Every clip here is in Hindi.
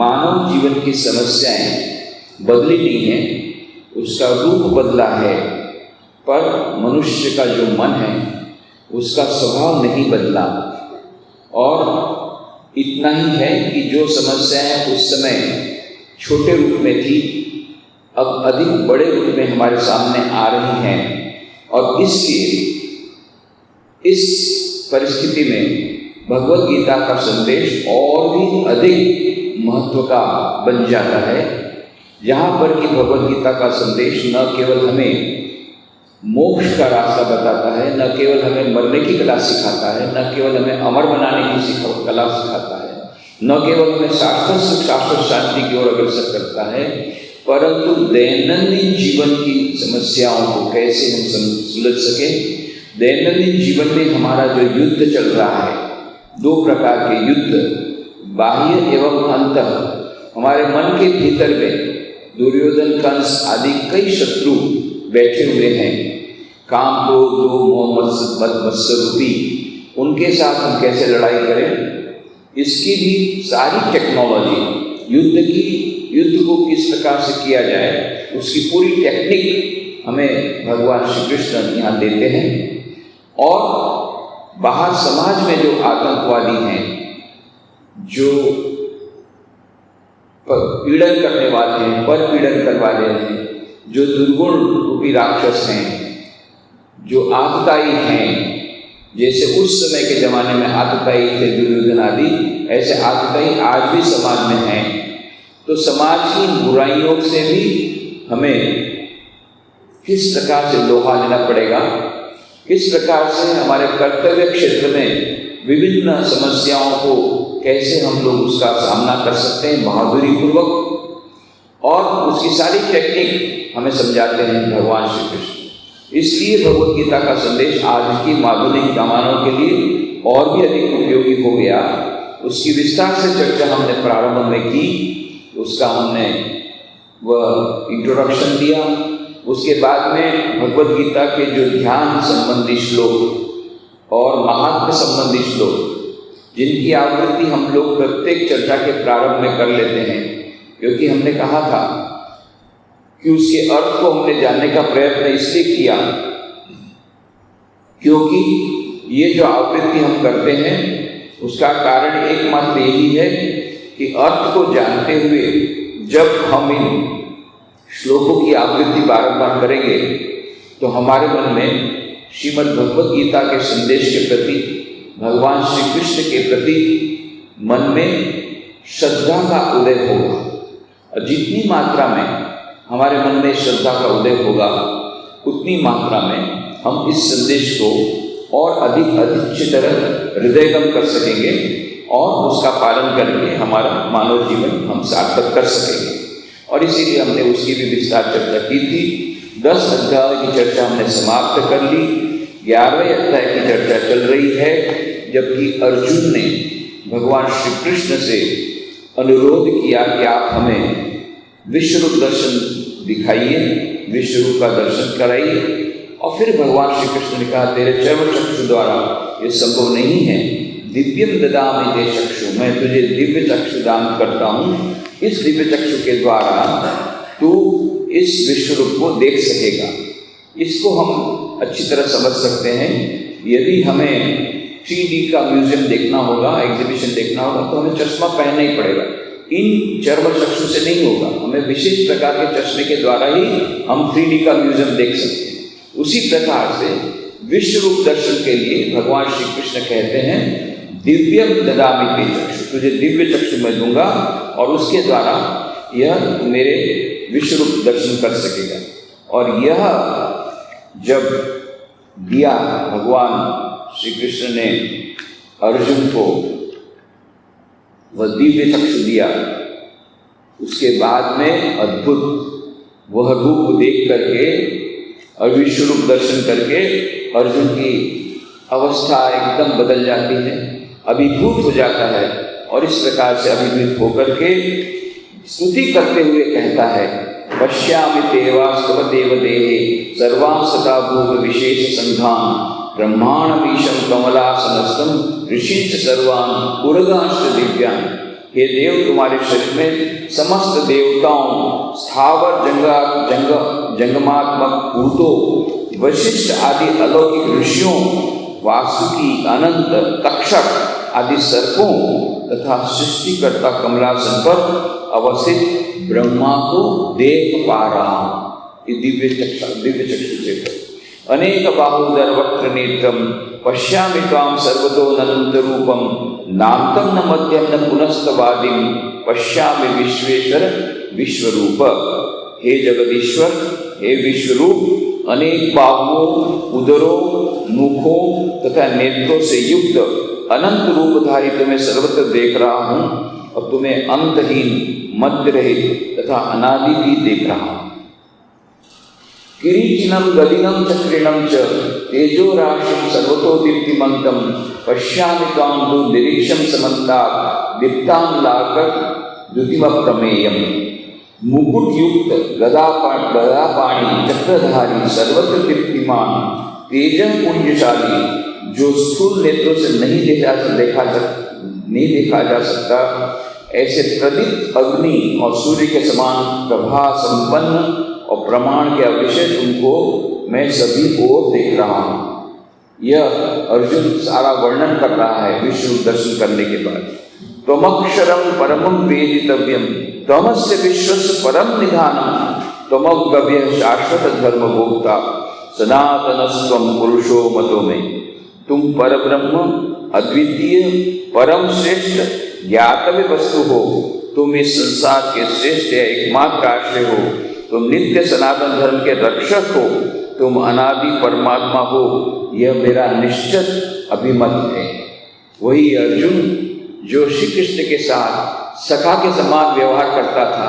मानव जीवन की समस्याएं बदली नहीं है, उसका रूप बदला है, पर मनुष्य का जो मन है उसका स्वभाव नहीं बदला। और इतना ही है कि जो समस्याएं उस समय छोटे रूप में थी, अब अधिक बड़े रूप में हमारे सामने आ रही हैं। और इसलिए इस परिस्थिति में भगवद गीता का संदेश और भी अधिक महत्व का बन जाता है, जहाँ पर कि भगवद गीता का संदेश न केवल हमें मोक्ष का रास्ता बताता है, न केवल हमें मरने की कला सिखाता है, न केवल हमें अमर बनाने की कला सिखाता है, न केवल हमें शाश्वत सुख शाश्वत शांति की ओर अग्रसर करता है, परंतु दैनंदिन जीवन की समस्याओं को कैसे हम सुलझ सके। दैनंदिन जीवन में हमारा जो युद्ध चल रहा है, दो प्रकार के युद्ध, बाह्य एवं अंतः। हमारे मन के भीतर में दुर्योधन, कंस आदि कई शत्रु बैठे हुए हैं, काम, क्रोध, लोभ, मोह, मत्सर रूपी। उनके साथ हम कैसे लड़ाई करें, इसकी भी सारी टेक्नोलॉजी, युद्ध को किस प्रकार से किया जाए, उसकी पूरी टेक्निक हमें भगवान श्री कृष्ण यहाँ देते हैं। और बाहर समाज में जो आतंकवादी हैं, जो पीड़न करने वाले हैं, पर पीड़न करने वाले हैं, जो दुर्गुण रूपी राक्षस हैं, जो आतताई हैं, जैसे उस समय के जमाने में आतताई थे दुर्योधन आदि, ऐसे आतताई आज भी समाज में हैं। तो समाज की बुराइयों से भी हमें किस प्रकार से लोहा लेना पड़ेगा, किस प्रकार से हमारे कर्तव्य क्षेत्र में विभिन्न समस्याओं को कैसे हम लोग उसका सामना कर सकते हैं बहादुरी पूर्वक, और उसकी सारी टेक्निक हमें समझाते हैं भगवान श्री कृष्ण। इसलिए भगवद गीता का संदेश आज की आधुनिक जमानों के लिए और भी अधिक उपयोगी हो गया। उसकी विस्तार से चर्चा हमने प्रारंभ में की, उसका हमने वह इंट्रोडक्शन दिया। उसके बाद में भगवद गीता के जो ध्यान संबंधी श्लोक और महात्म्य संबंधी श्लोक, जिनकी आवृत्ति हम लोग प्रत्येक चर्चा के प्रारंभ में कर लेते हैं, क्योंकि हमने कहा था कि उसके अर्थ को हमने जानने का प्रयत्न इसलिए किया क्योंकि ये जो आवृत्ति हम करते हैं उसका कारण एकमात्र यही है कि अर्थ को जानते हुए जब हम इन श्लोकों की आवृत्ति बारंबार करेंगे तो हमारे मन में श्रीमद् भगवद गीता के संदेश के प्रति, भगवान श्री कृष्ण के प्रति मन में श्रद्धा का उदय होगा। और जितनी मात्रा में हमारे मन में श्रद्धा का उदय होगा, उतनी मात्रा में हम इस संदेश को और अधिक अच्छी तरह हृदयगम कर सकेंगे और उसका पालन करके हमारा मानव जीवन हम सार्थक कर सकेंगे। और इसीलिए हमने उसकी भी विस्तार चर्चा की थी। 10 अध्याय की चर्चा हमने समाप्त कर ली, 11वें अध्याय की चर्चा चल रही है, जबकि अर्जुन ने भगवान श्री कृष्ण से अनुरोध किया कि आप हमें विश्वरूप दर्शन दिखाइए, विश्वरूप का दर्शन कराइए। और फिर भगवान श्री कृष्ण ने कहा, तेरे चर्म चक्षु द्वारा ये संभव नहीं है, दिव्यम ददामि ते चक्षु, मैं तुझे दिव्य चक्षु दान करता हूँ। इस दिव्य चक्षु के द्वारा तू इस विश्वरूप को देख सकेगा। इसको हम अच्छी तरह समझ सकते हैं। यदि हमें 3D का म्यूजियम देखना होगा, एग्जीबिशन देखना होगा, तो हमें चश्मा पहनना ही पड़ेगा। इन चर्म चक्षु से नहीं होगा, हमें विशेष प्रकार के चश्मे के द्वारा ही हम 3D का म्यूजियम देख सकते हैं। उसी प्रकार से विश्वरूप दर्शन के लिए भगवान श्री कृष्ण कहते हैं, दिव्यम ददामि ते चक्षु, तुझे दिव्य चक्षु मैं दूंगा और उसके द्वारा यह मेरे विश्वरूप दर्शन कर सकेगा। और यह जब दिया भगवान श्री कृष्ण ने अर्जुन को वह दिव्य चक्षु दिया, उसके बाद में अद्भुत वह रूप देख करके और विश्वरूप दर्शन करके अर्जुन की अवस्था एकदम बदल जाती है, अभिभूत हो जाता है। और इस प्रकार से अभिभूत होकर के स्तुति करते हुए कहता है, पश्यामि तेवास्तव देवदेहे सर्वां सदा भोग विशेष संधान ब्रह्मांडमीशं कमलासनस्थं ऋषींच सर्वान् उरगांश्च दिव्यान्। हे देव, तुम्हारे शरीर में समस्त देवताओं, स्थावर जंगमात्मक भूतों, वशिष्ठ आदि अलौकिक ऋषियों, वासुकी, अनंत, तक्षक आदि सर्पों तथा सृष्टिकर्ता कमलासन पर अवस्थित ब्रह्मा को देख पा रहा हूं। ये दिव्य चक्षु से अनेक बाहुदर वक्त्र नेत्रम पश्यामि त्वां सर्वतोऽनंत रूपम नान्तं न मध्यं न पुनस्तवादिं पश्यामि विश्वेश्वर विश्वरूप। हे जगदीश्वर, हे विश्वरूप, अनेक बाहुओं, उदरों, मुखों तथा नेत्रों से युक्त अनंत रूपधारी तुम्हें सर्वत्र देख रहा हूं और तुम्हें अंतहीन, मध्य रहित तथा अनादि भी देख रहा हूं। किरीटिनं गदिनं चक्रिणं च तेजो राशिं सर्वतो दीप्तिमन्तं पश्यामि त्वां तु निरीक्षं समन्तात् दीप्ताम्लाकद्युतिमप्रमेयम्। मुकुट युक्त गदापाणी चक्रधारी सर्वत्र दीप्तिमान तेजः पुंजशाली, जो स्थूल नेत्रों से नहीं देखा जा सकता, ऐसे प्रदीप्त अग्नि और सूर्य के समान प्रभा संपन्न और प्रमाण के अविषय तुमको मैं सभी ओर देख रहा हूं। यह अर्जुन सारा वर्णन कर रहा है विष्णु दर्शन करने के बाद। त्वमक्षरं परमं वेदितव्यं त्वमस्य विश्वस्य परम निधानम् त्वमव्ययः शाश्वत धर्म भोक्ता सनातनस्त्वं पुरुषो मतो में। तुम परब्रह्म, अद्वितीय, परम श्रेष्ठ ज्ञातव्य वस्तु हो। तुम इस संसार के श्रेष्ठ या एकमात्र आश्रय हो। तुम नित्य सनातन धर्म के रक्षक हो। तुम अनादि परमात्मा हो। यह मेरा निश्चित अभिमत है। वही अर्जुन जो श्री कृष्ण के साथ सखा के समान व्यवहार करता था,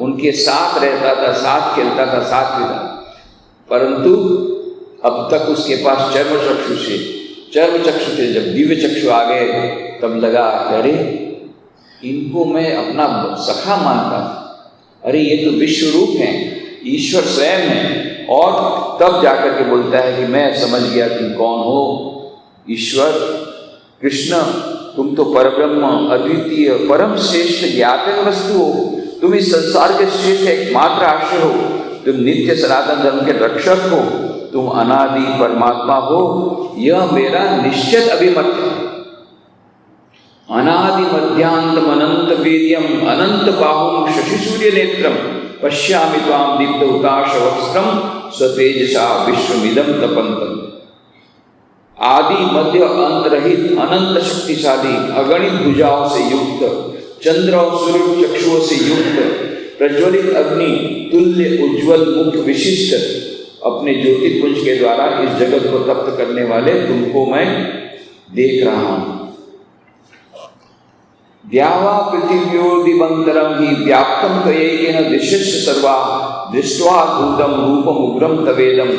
उनके साथ रहता था, साथ खेलता था, साथ पीता, परंतु अब तक उसके पास चर्म चक्षु से जब दिव्य चक्षु आ गए तब लगा, अरे इनको मैं अपना सखा मानता था, अरे ये तो विश्व रूप है, ईश्वर स्वयं है। और तब जाकर के बोलता है कि मैं समझ गया तुम कौन हो। ईश्वर कृष्ण, तुम तो परब्रह्म, अद्वितीय, परम श्रेष्ठ ज्ञात वस्तु हो। तुम इस संसार के श्रेष्ठ एकमात्र आश्रय हो। तुम नित्य सनातन धर्म के रक्षक हो। तुम अनादि परमात्मा हो। यह मेरा निश्चित अभिमत है। अनादि मध्यांतम अनंत वेद्यम अनंत बाहुम शशि सूर्य नेत्रम पश्यामि त्वां दीप्त हुताश वक्त्रम स्वतेजसा विश्वमिदं तपन्तम। आदि मध्य अंत रहित अनंत शक्तिशाली अगणित भुजाओं से युक्त, चंद्र और सूर्य चक्षुओं से युक्त, प्रज्वलित अग्नि तुल्य उज्ज्वल मुख विशिष्ट, अपने ज्योतिपुंज के द्वारा इस जगत को तप्त करने वाले तुमको मैं देख रहा हूं। द्यावा पृथिव्यो दिवंतरम ही व्याप्तम त्वयैकेन दिशश्च सर्वा दृष्ट्वा भूतम रूपम उग्रम तवेदम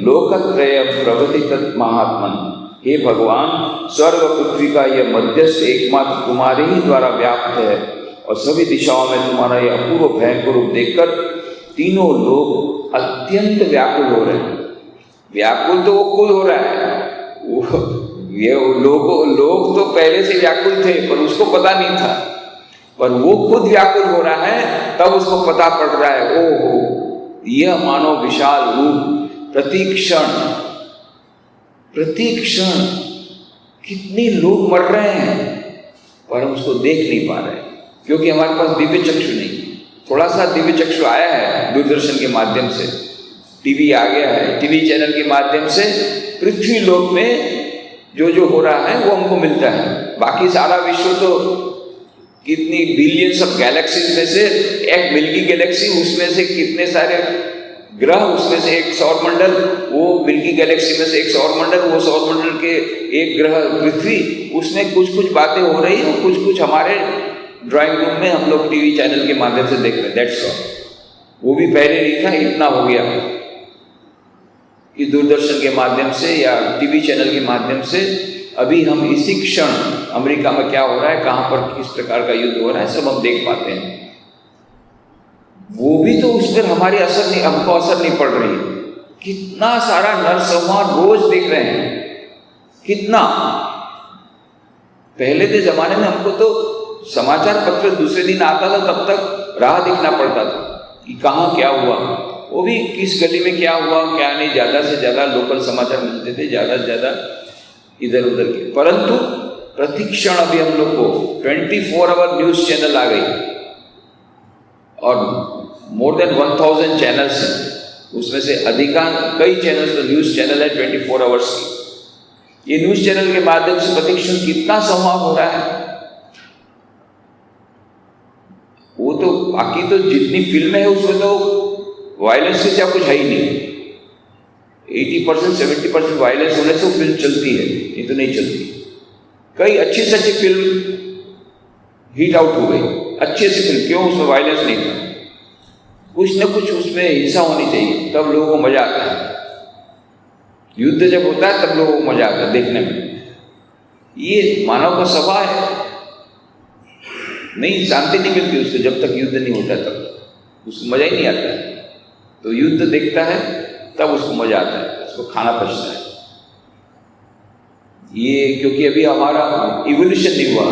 लोकत्रय प्रवृत्ति तत् महात्मन। हे भगवान, स्वर्ग पृथ्वी का यह मध्यस्थ एकमात्र तुम्हारे ही द्वारा व्याप्त है और सभी दिशाओं में तुम्हारा यह अपूर्व भयंकर रूप देखकर तीनों लोग अत्यंत व्याकुल हो रहे हैं। व्याकुल तो वो खुद हो रहा है, ये लोग तो पहले से व्याकुल थे पर उसको पता नहीं था, पर वो खुद व्याकुल हो रहा है तब उसको पता पड़ रहा है, ओहो यह मानो विशाल रूप प्रतिक्षण कितने लोग मर रहे हैं, पर हम उसको देख नहीं पा रहे क्योंकि हमारे पास दिव्य चक्षु नहीं। थोड़ा सा दिव्य चक्षु आया है दूरदर्शन के माध्यम से, टीवी आ गया है, टीवी चैनल के माध्यम से पृथ्वी लोक में जो हो रहा है वो हमको मिलता है। बाकी सारा विश्व तो कितनी बिलियंस ऑफ गैलेक्सीज में से एक मिल्की गैलेक्सी, उसमें से कितने सारे ग्रह, उसमें से एक सौर मंडल, वो मिल्की गैलेक्सी में से एक सौर मंडल, वो सौर मंडल के एक ग्रह पृथ्वी, उसमें कुछ बातें हो रही है, कुछ हमारे ड्राइंग रूम में हम लोग टीवी चैनल के माध्यम से देख रहे हैं। That's all. वो भी पहले नहीं था, इतना हो गया कि दूरदर्शन के माध्यम से या टीवी चैनल के माध्यम से अभी हम इसी क्षण अमेरिका में क्या हो रहा है, कहां पर किस प्रकार का युद्ध हो रहा है, सब हम देख पाते हैं। वो भी तो उस पर हमको असर नहीं पड़ रही। कितना सारा नरसंहार रोज देख रहे हैं, कितना। पहले के जमाने में हमको तो समाचार पत्र दूसरे दिन आता था, तब तक राह देखना पड़ता था कि कहाँ क्या हुआ, वो भी किस गली में क्या हुआ क्या नहीं। ज़्यादा से ज़्यादा लोकल समाचार मिलते थे, ज़्यादा से ज़्यादा इधर उधर के। परंतु प्रतिक्षण अभी हम लोग को 24 आवर न्यूज़ चैनल आ गई और मोर देन 1000 चैनल्स हैं। उसमें से अधिकांश कई चैनल्स तो न्यूज़ चैनल है 24 आवर्स की। ये न्यूज़ चैनल के माध्यम से प्रतिक्षण कितना संवाद हो रहा है। वो तो बाकी तो जितनी फिल्में है उसमें तो वायलेंस के सिवा कुछ है ही नहीं। 80% 70% वायलेंस होने से वो फिल्म चलती है, ये तो नहीं चलती। कई अच्छी से अच्छी फिल्म हिट आउट हो गई, अच्छी सी फिल्म, क्यों? उसमें वायलेंस नहीं था, कुछ न कुछ उसमें हिंसा होनी चाहिए, तब लोगों को मजा आता है। युद्ध जब होता है तब लोगों को मजा आता है देखने में। ये मानव का स्वभाव है, नहीं शांति नहीं मिलती उसको जब तक युद्ध नहीं होता, तब उसको मजा ही नहीं आता है। तो युद्ध देखता है तब उसको मजा आता है, उसको खाना पचता है। ये क्योंकि अभी हमारा इवोल्यूशन नहीं हुआ।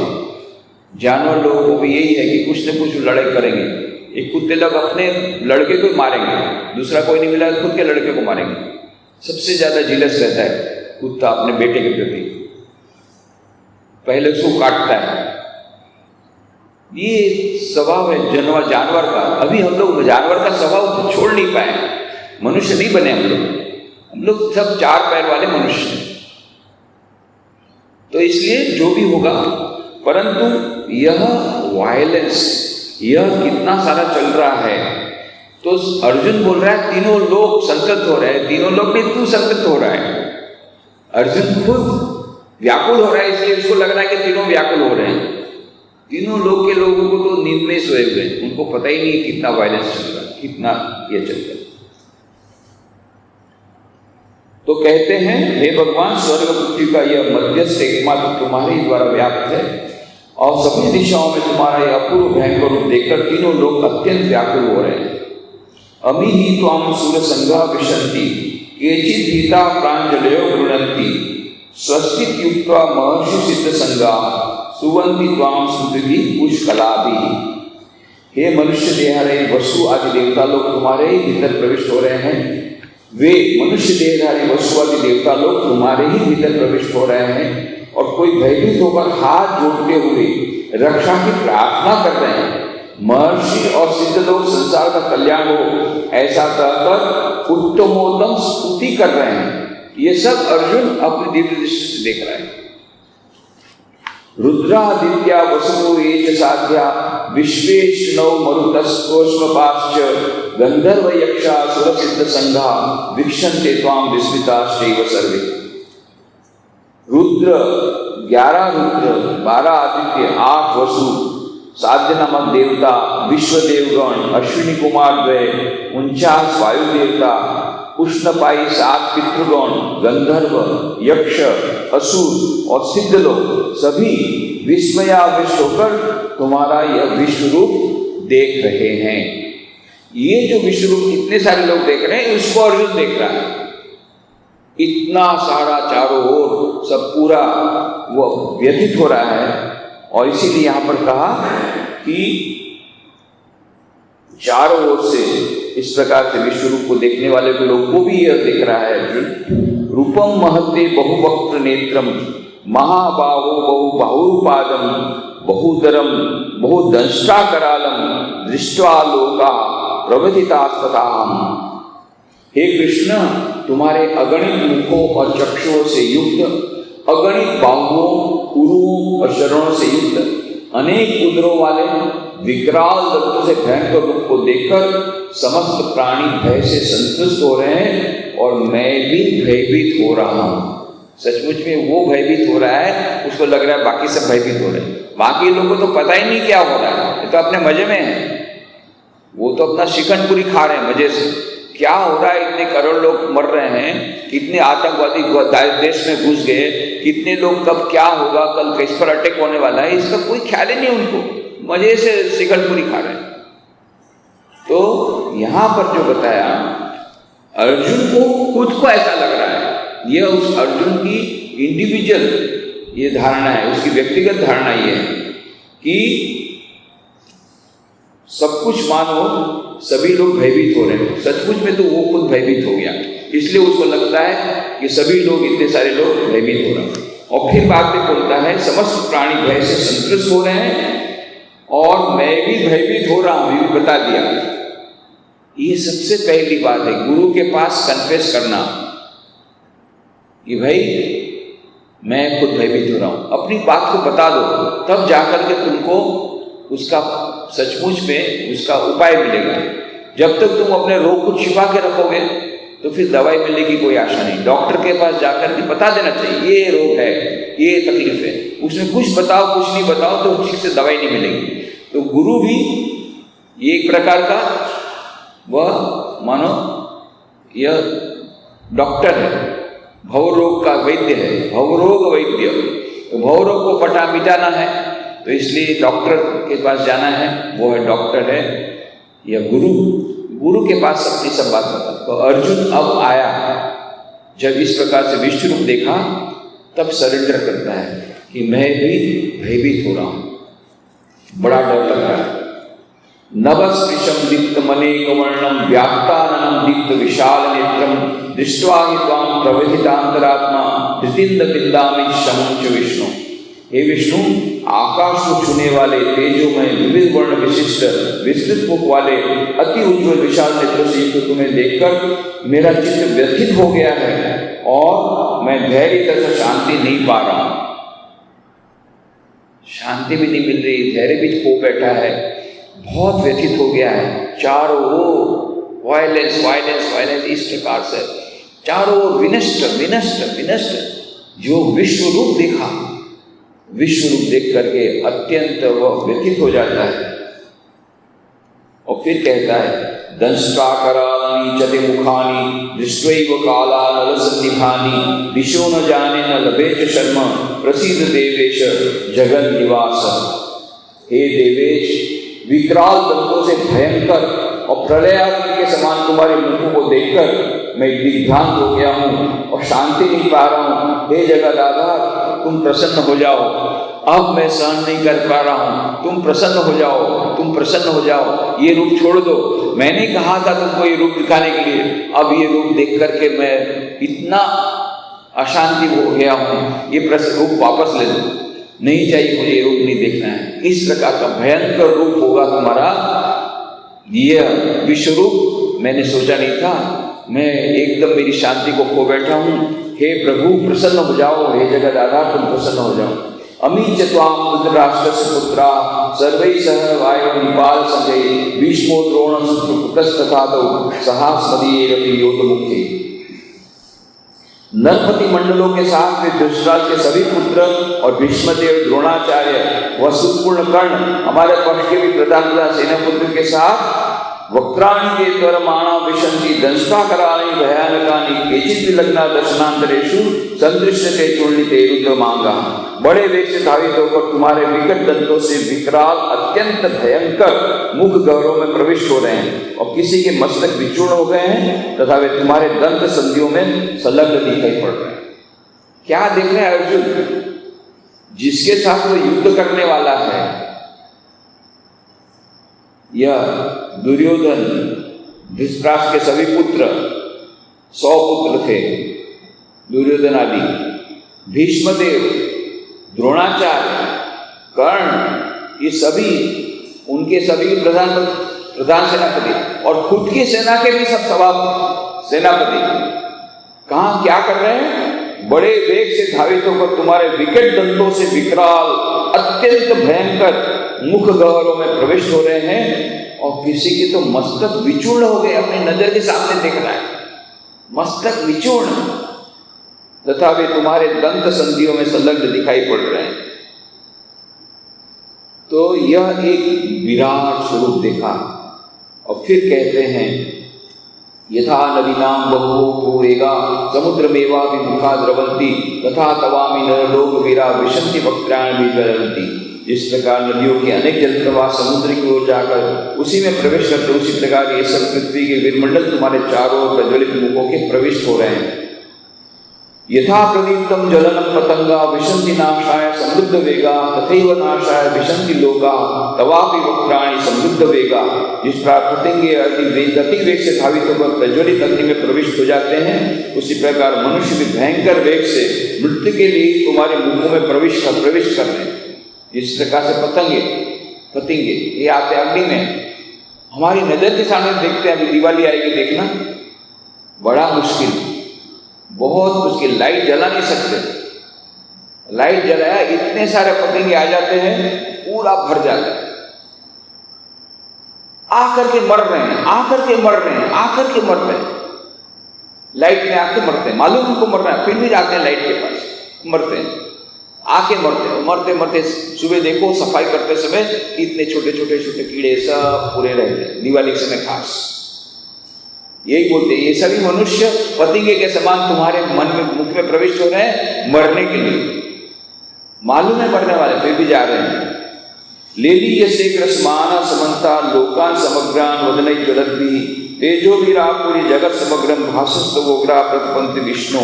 जानवर लोगों को भी यही है कि कुछ न कुछ लड़ाई करेंगे। एक कुत्ते लोग अपने लड़के को मारेंगे, दूसरा कोई नहीं मिला खुद के लड़के को मारेंगे। सबसे ज्यादा जिलस रहता है कुत्ता अपने बेटे के प्रति, पहले उसको काटता है। ये स्वभाव है जानवर का। अभी हम लोग जानवर का स्वभाव छोड़ नहीं पाए, मनुष्य नहीं बने हम लोग सब 4 पैर वाले मनुष्य हैं। तो इसलिए जो भी होगा, परंतु यह वायलेंस यह कितना सारा चल रहा है। तो अर्जुन बोल रहा है तीनों लोग संतप्त हो रहे हैं, तीनों लोग नहीं तू संतप्त हो रहा है। अर्जुन खुद व्याकुल हो रहा है, इसलिए उसको लग रहा है कि तीनों व्याकुल हो रहे हैं। तीनों लोग के लोगों को तो नींद में सोए हुए, उनको पता ही नहीं कितना वायलेंस चल रहा है, कितना ये चल रहा है। तो कहते हैं हे भगवान, स्वर्ग पृथ्वी का यह मध्यस्थ एकमात्र तुम्हारे द्वारा व्याप्त है और सभी दिशाओं में तुम्हारा यह अपूर्व भयंकर रूप देखकर तीनों लोग अत्यंत व्याकुल हो रहे हैं। अमी ही त्वाम सूर संगा विशंति केचित् भीता प्रांजलयो गृह्णन्ति स्वस्तिक युक्त्वा महर्षि सिद्ध संगा सुवंति त्वाम सुदृढ़ि पुष्कलाभि। हे मनुष्य देहधारी वसु आदि देवता लोग तुम्हारे ही भीतर प्रविष्ट हो रहे हैं। वे मनुष्य देहधारी वसु आदि देवता लोग तुम्हारे ही भीतर प्रविष्ट हो रहे हैं और कोई भयभीत होकर हाथ जोड़ते हुए रक्षा की प्रार्थना कर रहे हैं। महर्षि और सिद्ध लोग संसार का कल्याण हो ऐसा कहकर उत्तमोत्तम स्तुति कर रहे हैं। ये सब अर्जुन अपनी दिव्य दृष्टि से देख रहा है। रुद्रादित्या वसुओ ये साध्या विश्वेश्नौ मरुतस्कोष्मपाश्च गंधर्व यक्षा सुर सिद्ध संघा वीक्षन्ते त्वां विस्मिताश्चैव सर्वे। रुद्र 11 रुद्र, 12 आदित्य, 8 वसु, साध्य नामक देवता, विश्व देवगण, अश्विनी कुमार द्वय, 49 वायु देवता, उष्णपाई 7 पितृगण, गंधर्व, यक्ष, असुर और सिद्ध लोग सभी विस्मयाविष्ट होकर तुम्हारा यह विश्व रूप देख रहे हैं। ये जो विश्व रूप इतने सारे लोग देख रहे हैं, उसको अर्जुन देख रहा है। इतना सारा चारों ओर सब पूरा वो व्यथित हो रहा है। और इसीलिए यहां पर कहा कि चारों ओर से इस प्रकार से विश्व रूप को देखने वाले लोगों को भी यह दिख रहा है अर्जुन। रूपम महते बहुवक्त्र नेत्रम महाबाहो बहुबाहुपादम बहुदरम बहुदंष्टा करालम दृष्ट्वा लोका प्रवधितास्तताम। हे कृष्ण, तुम्हारे अगणित मुखों और चक्षुओं से युक्त, अगणित बाहुओं, उरुओं और शरणों से युक्त, अनेक उदरों वाले विकराल दंतों से भयंकर रूप को देखकर समस्त प्राणी भय से संतुष्ट हो रहे हैं और मैं भी भयभीत हो रहा हूँ। सचमुच में वो भयभीत हो रहा है, उसको लग रहा है बाकी सब भयभीत हो रहे हैं। बाकी लोगों को तो पता ही नहीं क्या हो रहा है, ये तो अपने मजे में है। वो तो अपना शिकन पूरी खा रहे हैं मजे से। क्या हो रहा है, इतने करोड़ लोग मर रहे हैं, कितने आतंकवादी देश में घुस गए, कितने लोग कब क्या होगा, कल किस पर अटैक होने वाला है, इसका कोई ख्याल ही नहीं उनको। मजे से शिकन पूरी खा रहे हैं। तो यहाँ पर जो बताया, अर्जुन को खुद को ऐसा लग रहा है, यह उस अर्जुन की इंडिविजुअल ये धारणा है, उसकी व्यक्तिगत धारणा ये है कि सब कुछ मानो सभी लोग भयभीत हो रहे हैं। सचमुच में तो वो खुद भयभीत हो गया, इसलिए उसको लगता है कि सभी लोग, इतने सारे लोग भयभीत हो रहे हैं। और फिर बाद में बोलता है समस्त प्राणी भय से संतुष्ट हो रहे हैं और मैं भी भयभीत हो रहा हूं, ये भी बता दिया। ये सबसे पहली बात है, गुरु के पास कन्फेस करना कि भाई मैं खुद भयभीत हो रहा हूं, अपनी बात को बता दो, तब जाकर के तुमको उसका सचमुच में उसका उपाय मिलेगा। जब तक तुम अपने रोग को छिपा के रखोगे तो फिर दवाई मिलने की कोई आशा नहीं। डॉक्टर के पास जाकर के बता देना चाहिए ये रोग है, ये तकलीफ है, उसमें कुछ बताओ कुछ नहीं बताओ तो ठीक से दवाई नहीं मिलेगी। तो गुरु भी ये एक प्रकार का वह मानो यह डॉक्टर है, भवरोग का वैद्य है, भवरोग वैद्य। तो भवरोग को पटा मिटाना है तो इसलिए डॉक्टर के पास जाना है, वो है डॉक्टर है या गुरु। गुरु के पास अपनी सब बात बता। तो अर्जुन अब आया, जब इस प्रकार से विश्व रूप देखा तब सरेंडर करता है कि मैं भी भयभीत हो रहा हूं, बड़ा डर लग रहा है। नभस्पृशं दीप्त मनेक वर्णम व्याप्ताननं दीप्त विशाल नेत्रम दृष्ट्वा हि त्वां प्रवहितांतरात्मा धृतिंद विंदामि शमुच विष्णु। हे विष्णु, आकाश को छूने वाले तेजोमय विविध वर्ण विशिष्ट विस्तृत मुख वाले अति उज्ज्वल विशाल नेत्रों से युक्त तुम्हें देखकर मेरा चित्त व्यथित हो गया है और मैं धैर्य तथा शांति नहीं पा रहा हूं। शांति भी नहीं मिल रही, धैर्य भी खो बैठा है, बहुत व्यथित हो गया है। चारों ओर वायलेंस वायलेंस वायलेंस, इस प्रकार से चारों ओर विनष्ट विनष्ट विनष्ट। जो विश्व रूप देखा, विश्व रूप देख करके अत्यंत वह व्यथित हो जाता है। और फिर कहता है दंष्ट्राकरानि चते मुखानि दृष्ट्वैव कालानलसन्निभानि दिशो न जाने न लभे च शर्म प्रसीद देवेश जगन निवास। हे देवेश, विकराल दंतों से भयंकर और प्रलयाग्नि के समान तुम्हारे मुखों को देखकर मैं दिग्भ्रांत हो गया हूँ और शांति नहीं पा रहा हूँ। हे जगदाधार, तुम प्रसन्न हो जाओ, अब मैं सहन नहीं कर पा रहा हूँ, तुम प्रसन्न हो जाओ, तुम प्रसन्न हो जाओ, ये रूप छोड़ दो। मैंने कहा था तुमको ये रूप दिखाने के लिए, अब ये रूप देख करके मैं इतना अशांति हो गया हूँ, ये रूप वापस ले दो, नहीं चाहिए मुझे, ये रूप नहीं देखना है। इस प्रकार का भयंकर रूप होगा तुम्हारा, यह विश्व रूप मैंने सोचा नहीं था, मैं एकदम मेरी शांति को खो बैठा हूँ। हे प्रभु प्रसन्न हो जाओ, हे जगदाधार तुम प्रसन्न हो जाओ। अमी च त्वां धृतराष्ट्रस्य पुत्रा सर्वैः सह वायुनिपाल संजय भीष्मो द्रोण सुतस्तथातौ सहास्मदीयैरपि योधमुखे। नरपति मंडलों के साथ वे धृतराष्ट्र के सभी पुत्र और भीष्मदेव, द्रोणाचार्य व सुपूर्ण कर्ण, हमारे पक्ष के भी प्रधान सेनापुत्र के साथ वक्त्राणि के त्वरमाणा विशन्ति दंष्ट्राकराणि भयानकानि केचित् विलग्ना दर्शनांतरेषु संदृश्यते चूर्णिते रुद्रमांगा। बड़े वेग से धावित होकर तुम्हारे विकट दंतों से विकराल अत्यंत भयंकर मुख गहरों में प्रविष्ट हो रहे हैं और किसी के मस्तक विचूर्ण हो गए हैं तथा वे तुम्हारे दंत संधियों में संलग्न दिखाई पड़ रहे हैं। क्या देख रहे हैं अर्जुन? जिसके साथ वो युद्ध करने वाला है, यह दुर्योधन, धृतराष्ट्र के सभी पुत्र, 100 पुत्र थे दुर्योधन आदि, भीष्मदेव, द्रोणाचार्य, कर्ण, ये सभी उनके सभी प्रधान सेनापति और खुद की सेना के भी सब सेनापति कहाँ क्या कर रहे हैं? बड़े वेग से धावित होकर तुम्हारे विकट दंतों से विकराल अत्यंत भयंकर मुख गहरों में प्रविष्ट हो रहे हैं और किसी के तो मस्तक विचूर्ण हो गए, अपनी नजर के सामने देख रहा है, मस्तक विचूर्ण, तथा वे तुम्हारे दंत संधियों में संलग्न दिखाई पड़ रहे हैं। तो यह एक विराट स्वरूप देखा। और फिर कहते हैं यथा नदीनां बहवो वेगा समुद्रमेवाभिमुखा द्रवन्ति तथा तवामि नरलोक वीरा विशन्ति वक्त्राणि विचरन्ति। जिस प्रकार नदियों के अनेक जल प्रवाह समुद्र की ओर जाकर उसी में प्रवेश करते, उसी प्रकार ये सब पृथ्वी के वीरमंडल तुम्हारे चारों ओर प्रज्वलित मुखों के प्रविष्ट हो रहे हैं। यथा प्रदीप्तम जलनम पतंगा विशन्ति नाशाय समृद्ध वेगा तथैव नाशाय विशन्ति लोका तवापि वक्राणि समृद्ध वेगा। जिस प्रकार पतंगे गति वेग से धावित होकर प्रज्वलित अग्नि में प्रविष्ट हो जाते हैं, उसी प्रकार मनुष्य भी भयंकर वेग से मृत्यु के लिए तुम्हारे मुखों में प्रविष्ट कर रहे हैं। इस प्रकार से पतंगे ये आते अग्नि में, हमारी नजर के सामने देखते हैं। अभी दिवाली आएगी, देखना बड़ा मुश्किल, बहुत मुश्किल, लाइट जला नहीं सकते। लाइट जलाया इतने सारे पतंगे आ जाते हैं, पूरा भर जाता है। आकर के मर रहे हैं, आकर के मर रहे हैं, आकर के मर रहे हैं, लाइट में आके मरते हैं। मालूम उनको मरना है, फिर भी जाते हैं लाइट के पास, मरते हैं, आके मरते हैं। मरते मरते सुबह देखो सफाई करते समय इतने छोटे छोटे छोटे कीड़े सब पूरे रहते हैं, दिवाली के समय खास। यही बोलते हैं ये सभी मनुष्य पतंगे के समान तुम्हारे मन में मुख में प्रविष्ट हो रहे हैं मरने के लिए। मालूम है मरने वाले, फिर भी जा रहे हैं। लेली यसे कृष्माना समन्ता लोकान समग्रान वदनै ज्वलद्भिः तेजो वीरापुरी जगत समग्रम भासस्तवोग्रा प्रतपन्ति विष्णु।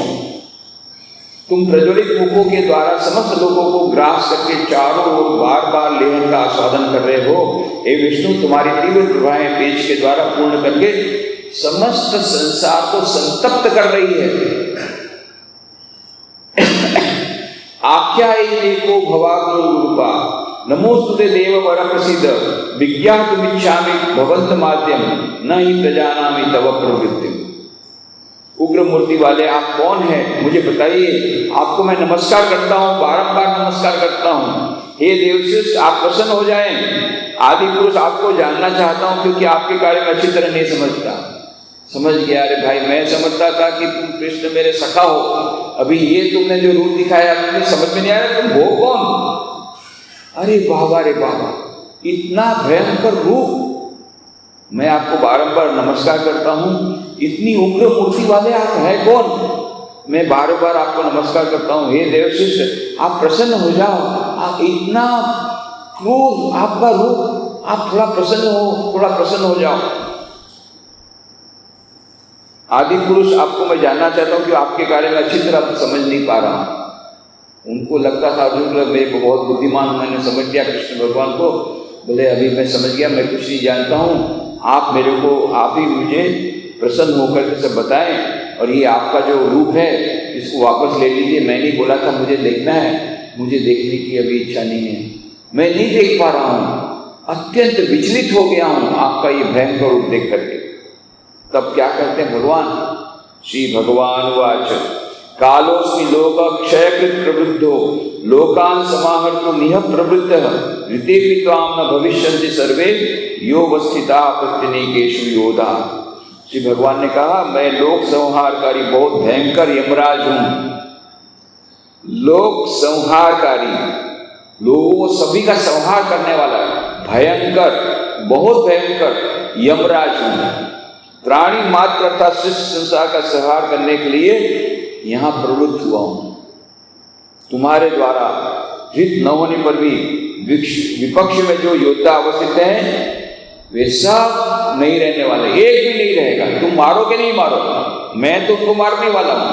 तुम प्रज्वलित मुखों के द्वारा समस्त लोगों को ग्रास करके चारों ओर बार बार लेहन का आस्वादन कर रहे हो। हे विष्णु, तुम्हारी तीव्र प्रभाएं तेज के द्वारा पूर्ण करके समस्त संसार को संतप्त कर रही है। आख्या एको भवाग्नो रूपा नमोस्तुते देव वर प्रसीद विज्ञातुमिच्छामि भवन्त माध्यम न ही प्रजानामि तव प्रवृत्ति। उग्र मूर्ति वाले आप कौन हैं, मुझे बताइए। आपको मैं नमस्कार करता हूँ, बारंबार नमस्कार करता हूँ। हे देवशिष्ट, आप प्रसन्न हो जाएं। आदि पुरुष आपको जानना चाहता हूँ, क्योंकि आपके बारे में अच्छी तरह नहीं समझता। समझ गया, अरे भाई मैं समझता था कि तुम कृष्ण मेरे सखा हो, अभी ये तुमने जो रूप दिखाया मुझे समझ में नहीं आ रहा, तुम हो कौन। अरे बाबा रे बाबा, इतना भयंकर रूप, मैं आपको बारंबार नमस्कार करता हूँ, इतनी उग्र मूर्ति वाले आप हैं कौन। मैं बार बार आपको नमस्कार करता हूँ। हे देवशिष्ट, आप प्रसन्न हो जाओ, आप इतना क्रूर आपका रूप, आप थोड़ा प्रसन्न हो जाओ। आदि पुरुष आपको मैं जानना चाहता हूँ कि आपके बारे में अच्छी तरह समझ नहीं पा रहा हूँ। उनको लगता था अर्जुन मेरे को बहुत बुद्धिमान, मैंने समझ लिया कृष्ण भगवान को। बोले अभी मैं समझ गया, मैं कुछ नहीं जानता हूँ, आप ही मुझे प्रसन्न होकर के सब बताएं, और ये आपका जो रूप है इसको वापस ले लीजिए। मैं नहीं बोला था मुझे देखना है, मुझे देखने की अभी इच्छा नहीं है, मैं नहीं देख पा रहा हूँ, अत्यंत विचलित हो गया हूँ आपका ये भयंकर रूप देख करके। तब क्या करते हैं भगवान, श्री भगवान वाच कालोस्मि लोक क्षयकृत प्रवृद्धो लोकान समाहर्तुं निह प्रवृत्तः ऋतेपि त्वां न भविष्यन्ति सर्वे यो वस्थिता प्रत्यनीकेषु योधा। श्री भगवान ने कहा मैं लोक संहारकारी बहुत भयंकर यमराज हूं। लोक संहारकारी, लोगों सभी का संहार करने वाला भयंकर, बहुत भयंकर यमराज हूं। प्राणी मात्र अर्थात सृष्टि संसार का संहार करने के लिए यहां प्रवृत्त हुआ हूं। तुम्हारे द्वारा हित न होने पर भी विपक्ष में जो योद्धा अवस्थित हैं वे सब नहीं रहने वाले, एक भी नहीं रहेगा। तुम मारोगे नहीं मारो, मैं तुमको मारने वाला हूं,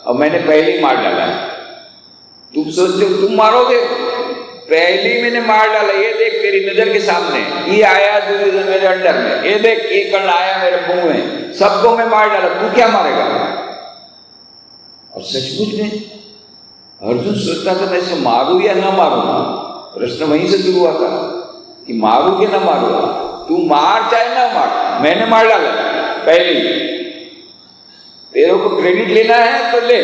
और मैंने पहले ही मार डाला है। तुम सोचते हो तुम मारोगे, पहले ही मैंने मार डाला। ये देख तेरी नजर के सामने, ये आया दुर्योधन मेरे अंडर में, ये देख ये कर्ण आया मेरे मुंह में, सबको मैं मार डाला, तू क्या मारेगा। और सचमुच में अर्जुन सोचता था मैं इसे मारूं या ना मारूं। प्रश्न वहीं से शुरू हुआ था कि मारूं कि ना मारूं। तू मार चाहे ना मार, मैंने मार डाला पहले ही। तेरे को क्रेडिट लेना है तो ले,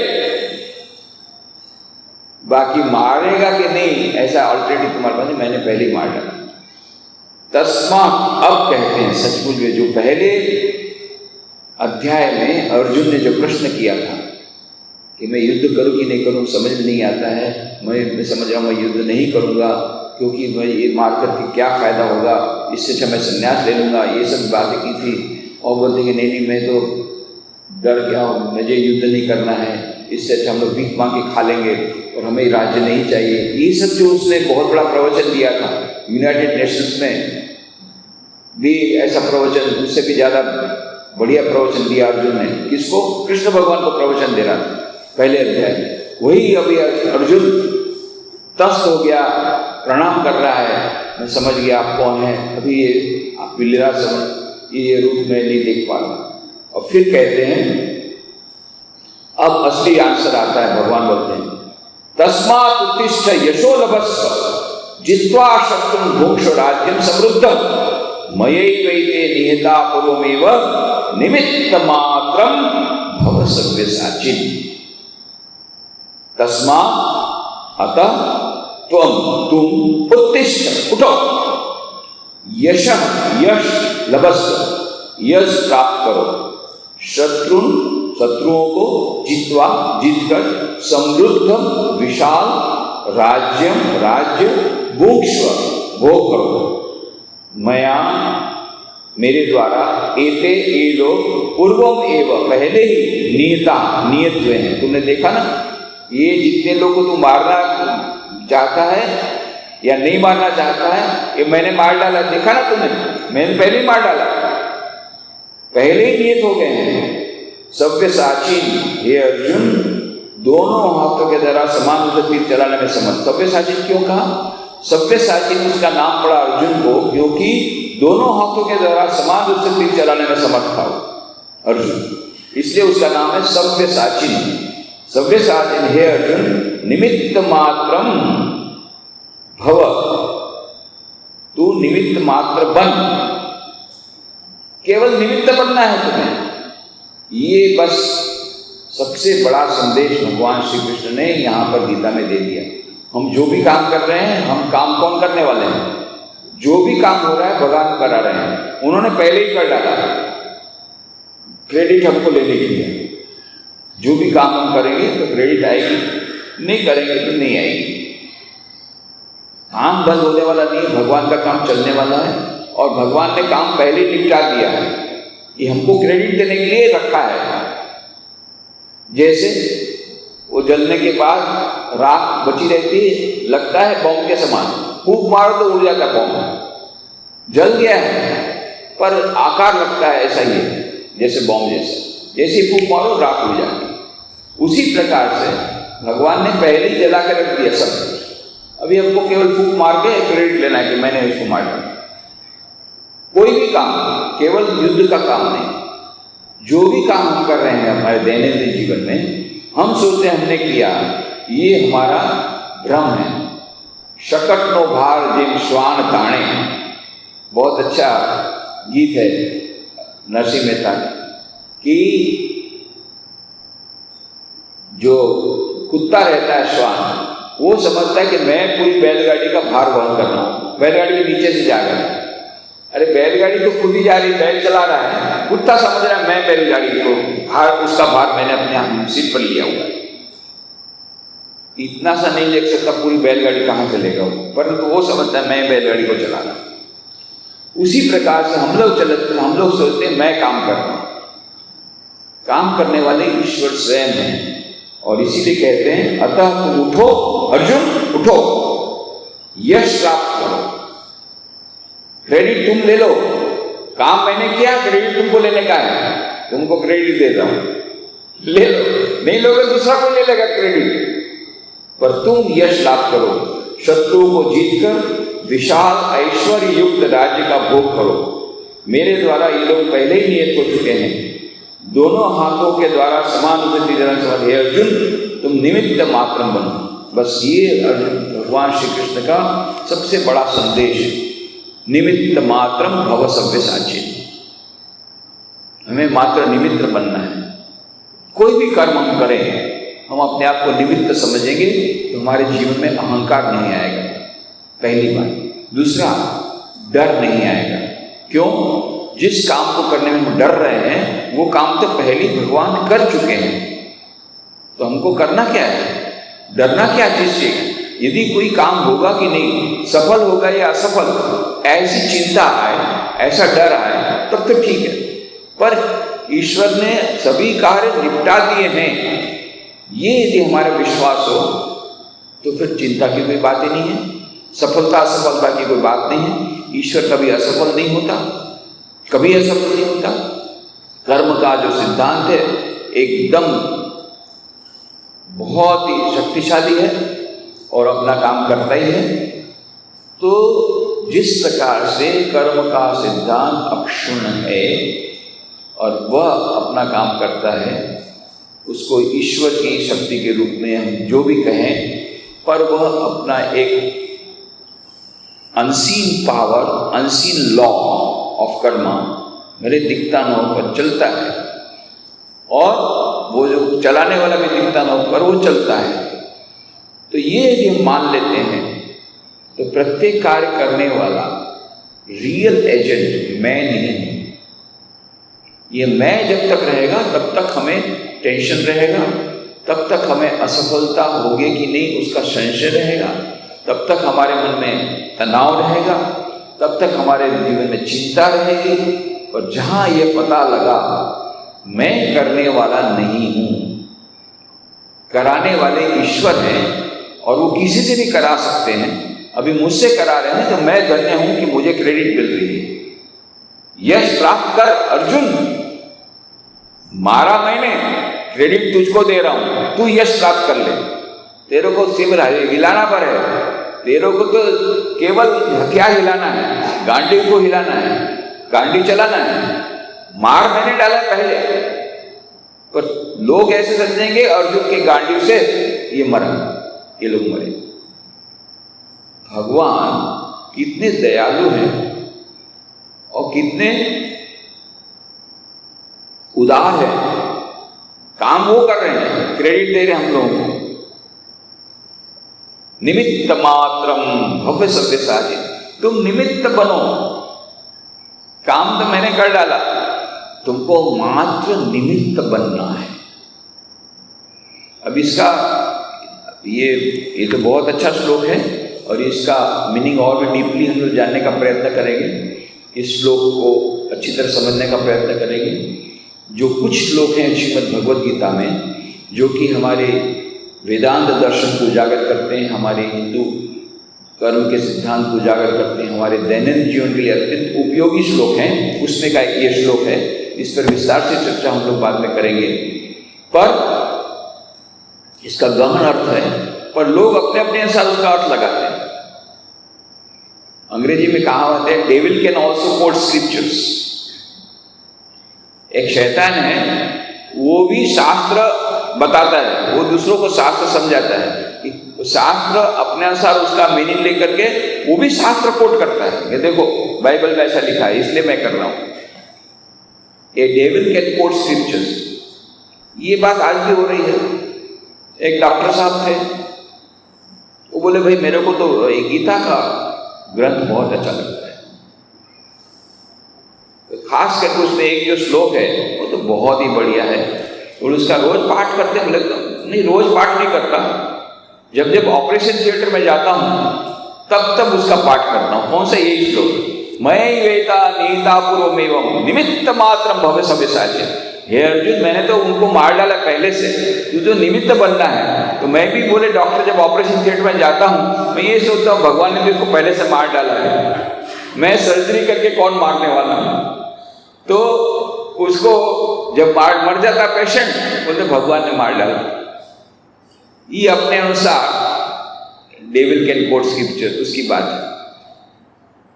बाकी मारेगा कि नहीं ऐसा ऑलरेडी तुम्हारे पास, मैंने पहले ही मार डाला। तस्मा, अब कहते हैं सचमुच में जो पहले अध्याय में अर्जुन ने जो प्रश्न किया था कि मैं युद्ध करूं कि नहीं करूं, समझ में नहीं आता है, मैं समझ रहा हूं मैं युद्ध नहीं करूंगा क्योंकि मैं ये मार करके क्या फायदा होगा, इससे अच्छा मैं संन्यास ले लूंगा, ये सब बातें की थी। और बोलते कि नहीं मैं तो डर गया हूँ, मुझे युद्ध नहीं करना है, इससे अच्छा हम लोग भीख मांग के खा लेंगे और हमें राज्य नहीं चाहिए। ये सब जो उसने बहुत बड़ा प्रवचन दिया था यूनाइटेड नेशंस में भी, ऐसा प्रवचन, उससे भी ज़्यादा बढ़िया प्रवचन दिया अर्जुन ने। किसको? कृष्ण भगवान को प्रवचन दे रहा था। पहले अध्याय। वही अभी अर्जुन तस्त हो गया, प्रणाम कर रहा है, मैं समझ गया आप कौन है, अभी ये आप लीला समझ ये रूप में नहीं देख पा रहा। और फिर कहते हैं, अब असली आंसर आता है, भगवान बोलते हैं तस्मात् उत्तिष्ठ यशो लभस्व जित्वा शत्रुं भुङ्क्ष राज्यं समृद्धं मयैवैते निहता पूर्वमेव निमित्तमात्रं भव सव्यसाचिन्। तस्मात् अतः तुम उत्तिष्ठ, उठो, यश लभस्व, यश प्राप्त करो, शत्रुओं को जीतकर समृद्ध विशाल राज्य भुङ्क्ष्व भोग करो, मया मेरे द्वारा एते ये लोग पूर्वम एवं पहले ही नियत हुए हैं। तुमने देखा ना, ये जितने लोग को तू मारना चाहता है या नहीं मारना चाहता है, ये मैंने मार डाला, देखा ना तुमने, मैंने पहले ही मार डाला, पहले ही नियत हो गए हैं। सव्यसाची, हे अर्जुन, दोनों हाथों के द्वारा समान रूप से तीर चलाने में समर्थ। सव्यसाची क्यों कहा? सव्यसाची उसका नाम पड़ा अर्जुन को क्योंकि दोनों हाथों के द्वारा समान रूप से तीर चलाने में समर्थ था अर्जुन, इसलिए उसका नाम है सव्यसाची। सव्यसाचिन, हे अर्जुन, निमित्त मात्रम भव, तू निमित्त मात्र बन, केवल निमित्त बनना है तुम्हें। ये बस सबसे बड़ा संदेश भगवान श्री कृष्ण ने यहाँ पर गीता में दे दिया। हम जो भी काम कर रहे हैं, हम काम कौन करने वाले हैं? जो भी काम हो रहा है भगवान करा रहे हैं, उन्होंने पहले ही कर डाला, क्रेडिट हमको लेने के लिए। जो भी काम हम करेंगे तो क्रेडिट आएगी, नहीं करेंगे तो नहीं आएगी। काम बंद होने वाला नहीं, भगवान का काम चलने वाला है और भगवान ने काम पहले निपटा दिया है, ये हमको क्रेडिट देने के लिए रखा है। जैसे वो जलने के बाद राख बची रहती है, लगता है बॉम्ब के समान, फूंक मारो तो उड़ जाता बॉम्ब, जल गया है पर आकार लगता है ऐसा ही है, जैसे बॉम्ब जैसा, जैसे फूंक मारो राख उड़ जाती है। उसी प्रकार से भगवान ने पहले ही जला के रख दिया सब कुछ, अभी हमको केवल फूंक मार के क्रेडिट लेना है कि मैंने उसको मार दिया। कोई भी काम, केवल युद्ध का काम नहीं, जो भी काम हम कर रहे हैं हमारे दैनंदिन जीवन में, हम सोचते हैं हमने किया, ये हमारा भ्रम है। शकट नो भार जिम श्वान ताणे, बहुत अच्छा गीत है नरसिंह मेहता कि जो कुत्ता रहता है श्वान, वो समझता है कि मैं पूरी बैलगाड़ी का भार वहन कर रहा हूँ, बैलगाड़ी के नीचे से जा रहा है। अरे बैलगाड़ी तो खुद ही जा रही, बैल चला रहा है, कुत्ता समझ रहा है मैं बैलगाड़ी को भार, उसका भार मैंने अपने सिर पर लिया हुआ है। इतना सा नहीं देख सकता पूरी बैलगाड़ी कहाँ से लेगा वो, परंतु वो समझता है मैं बैलगाड़ी को चला रहा हूँ। उसी प्रकार से हम लोग सोचते हैं मैं काम कर रहा हूँ, काम करने वाले ईश्वर स्वयं हैं। और इसीलिए कहते हैं अतः तुम उठो अर्जुन, उठो, यश प्राप्त करो, क्रेडिट तुम ले लो, काम मैंने किया, क्रेडिट तुमको लेने का है, तुमको क्रेडिट दे रहा हूं, ले लो, नहीं लोगे दूसरा कोई ले लेगा क्रेडिट, पर तुम यश लाभ करो, शत्रुओं को जीतकर विशाल ऐश्वर्य युक्त राज्य का भोग करो। मेरे द्वारा ये लोग पहले ही नियत हो चुके हैं, दोनों हाथों के द्वारा समान रूप से हे अर्जुन, तुम निमित्त मात्र बनो। बस ये अर्जुन भगवान श्री कृष्ण का सबसे बड़ा संदेश, निमित्त मात्रम भव सव्यसाची। हमें मात्र निमित्त बनना है। कोई भी कर्म हम करें, हम अपने आप को निमित्त समझेंगे तो हमारे जीवन में अहंकार नहीं आएगा, पहली बात। दूसरा, डर नहीं आएगा। क्यों? जिस काम को करने में हम डर रहे हैं वो काम तो पहले भगवान कर चुके हैं, तो हमको करना क्या है? डरना क्या चीज से? यदि कोई काम होगा कि नहीं, सफल होगा या असफल, ऐसी चिंता आए, ऐसा डर आए, तब तो ठीक है। पर ईश्वर ने सभी कार्य निपटा दिए हैं, ये यदि हमारा विश्वास हो तो फिर चिंता की कोई बात ही नहीं है, सफलता असफलता की कोई बात नहीं है। ईश्वर कभी असफल नहीं होता, कभी असफल नहीं होता। कर्म का जो सिद्धांत है एकदम बहुत ही शक्तिशाली है और अपना काम करता ही है। तो जिस प्रकार से कर्म का सिद्धांत अक्षुण्ण है और वह अपना काम करता है, उसको ईश्वर की शक्ति के रूप में हम जो भी कहें, पर वह अपना एक unseen power, unseen law of Karma, मेरे दिखता न हो पर चलता है, और वो जो चलाने वाला भी दिखता न हो पर वो चलता है। तो ये यदि हम मान लेते हैं तो प्रत्येक कार्य करने वाला रियल एजेंट मैं नहीं हूं। ये मैं जब तक रहेगा तब तक हमें टेंशन रहेगा, तब तक हमें असफलता होगी कि नहीं उसका संशय रहेगा, तब तक हमारे मन में तनाव रहेगा, तब तक हमारे जीवन में चिंता रहेगी। और जहां ये पता लगा मैं करने वाला नहीं हूं, कराने वाले ईश्वर हैं और वो किसी से भी करा सकते हैं, अभी मुझसे करा रहे हैं तो मैं धन्य हूं कि मुझे क्रेडिट मिल रही है। यश प्राप्त कर अर्जुन, मारा मैंने, क्रेडिट तुझको दे रहा हूं, तू यश प्राप्त कर ले। तेरे को सिर्फ हिलाना पर है, तेरे को तो केवल क्या हिलाना है, गांडी को हिलाना है, गांडी चलाना है। मार मैंने डाला पहले, पर लोग ऐसे समझेंगे अर्जुन के गांडी से ये मरा, ये लोग मरे। भगवान कितने दयालु हैं और कितने उदार है, काम वो कर रहे हैं, क्रेडिट दे रहे हैं हम लोगों को। निमित्त मात्रम भव्य सव्यसाची, तुम निमित्त बनो, काम तो मैंने कर डाला, तुमको मात्र निमित्त बनना है। अब इसका ये तो बहुत अच्छा श्लोक है और इसका मीनिंग और भी डीपली हम लोग जानने का प्रयत्न करेंगे, इस श्लोक को अच्छी तरह समझने का प्रयत्न करेंगे। जो कुछ श्लोक हैं श्रीमद् भगवद गीता में जो कि हमारे वेदांत दर्शन को उजागर करते हैं, हमारे हिंदू कर्म के सिद्धांत को उजागर करते हैं, हमारे दैनंदिन जीवन के लिए अत्यंत उपयोगी श्लोक हैं, उसमें का एक ये श्लोक है। इस पर विस्तार से चर्चा हम लोग बाद में करेंगे, पर इसका गहन अर्थ है, पर लोग अपने अपने अनुसार उसका अर्थ लगाते हैं। अंग्रेजी में कहावत है, devil can also quote scriptures. एक शैतान है, वो भी शास्त्र बताता है, वो दूसरों को शास्त्र समझाता है, शास्त्र अपने अनुसार उसका मीनिंग लेकर के वो भी शास्त्र कोट करता है कि देखो बाइबल में ऐसा लिखा है इसलिए मैं कर रहा हूं। ए डेविल कैन कोट स्क्रिप्चर्स, ये बात आज भी हो रही है। एक डॉक्टर साहब थे, वो बोले भाई मेरे को तो गीता का ग्रंथ बहुत अच्छा लगता है, खास करके उसमें एक जो श्लोक है वो तो बहुत ही बढ़िया है और उसका रोज पाठ करते हैं। बोले नहीं, रोज पाठ नहीं करता, जब जब ऑपरेशन थिएटर में जाता हूं तब तब उसका पाठ करता हूं। कौन सा? यही श्लोक, मैं वेता नीता पूर्वमेवं निमित्त मात्रम भव्य सव्यसाची। हे अर्जुन, मैंने तो उनको मार डाला पहले से, तू जो निमित्त बनना है। तो मैं भी बोले डॉक्टर जब ऑपरेशन थिएटर में जाता हूं मैं ये सोचता हूँ भगवान ने भी उसको पहले से मार डाला है, मैं सर्जरी करके कौन मारने वाला हूं। तो उसको जब मर जाता पेशेंट, बोलते भगवान ने मार डाला। ये अपने अनुसार डेविल कैन कोट स्क्रिप्चर, उसकी बात है।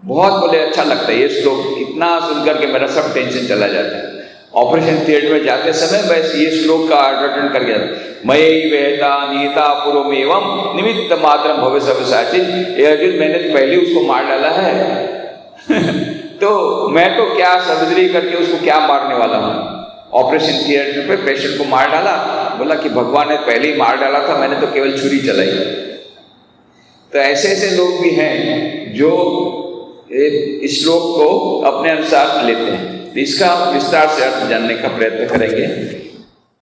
बहुत बोले अच्छा लगता है ये श्लोक, इतना सुनकर के मेरा सब टेंशन चला जाता है। ऑपरेशन थिएटर में जाते समय बस ये श्लोक का अटन कर गया, मयि वेता नीता पूर्वमेवं निमित्त मात्रम भव्य सव्यसाची। अर्जुन, मैंने तो पहले उसको मार डाला है तो मैं तो क्या सर्जरी करके उसको क्या मारने वाला हूँ। ऑपरेशन थिएटर पे पेशेंट को मार डाला, बोला कि भगवान ने पहले ही मार डाला था, मैंने तो केवल छुरी चलाई। तो ऐसे ऐसे लोग भी हैं जो इस श्लोक को अपने अनुसार लेते हैं। इसका विस्तार से अर्थ जानने का प्रयत्न करेंगे।